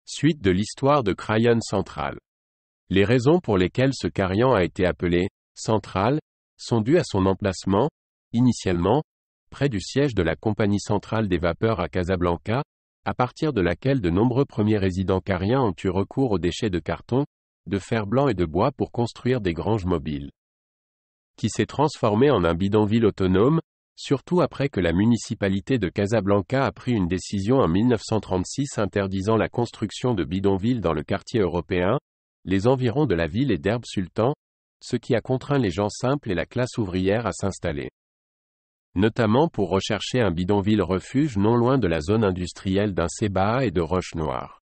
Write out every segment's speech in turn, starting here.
Suite de l'histoire de Kraïon Central. Les raisons pour lesquelles ce carrion a été appelé « Central » sont dues à son emplacement, initialement, près du siège de la Compagnie centrale des vapeurs à Casablanca, à partir de laquelle de nombreux premiers résidents cariens ont eu recours aux déchets de carton, de fer blanc et de bois pour construire des granges mobiles. Qui s'est transformé en un bidonville autonome, surtout après que la municipalité de Casablanca a pris une décision en 1936 interdisant la construction de bidonvilles dans le quartier européen, les environs de la ville et d'Herbe Sultan, ce qui a contraint les gens simples et la classe ouvrière à s'installer. Notamment pour rechercher un bidonville refuge non loin de la zone industrielle d'un Sebaa et de Roche Noire.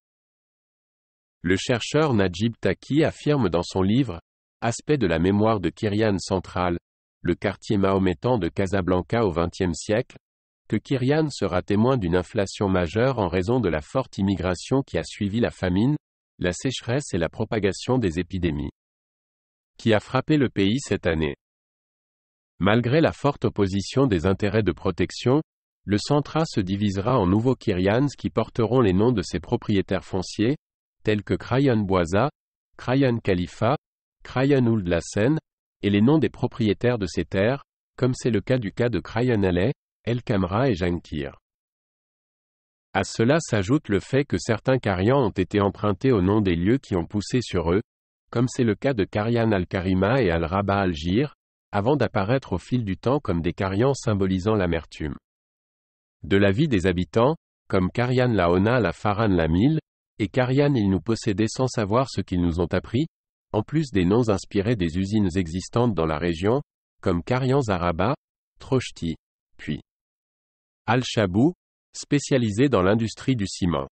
Le chercheur Najib Taki affirme dans son livre « Aspect de la mémoire de Kirian Central », le quartier mahométan de Casablanca au XXe siècle, que Kirian sera témoin d'une inflation majeure en raison de la forte immigration qui a suivi la famine, la sécheresse et la propagation des épidémies, qui a frappé le pays cette année. Malgré la forte opposition des intérêts de protection, le Centra se divisera en nouveaux Kirians qui porteront les noms de ses propriétaires fonciers, tels que Kraïon Bouaza, Kraïon Khalifa, Kraïon Ould Lassen, et les noms des propriétaires de ces terres, comme c'est le cas de Kraïon Alais, El Kamra et Jankir. À cela s'ajoute le fait que certains carians ont été empruntés au nom des lieux qui ont poussé sur eux, comme c'est le cas de Karian al-Karima et al-Rabah al-Jir, avant d'apparaître au fil du temps comme des carians symbolisant l'amertume. De la vie des habitants, comme Karian Laona la Faran la Mille, et Karian ils nous possédaient sans savoir ce qu'ils nous ont appris, en plus des noms inspirés des usines existantes dans la région, comme Karian Zaraba, Trochti, puis Al-Chabou, spécialisé dans l'industrie du ciment.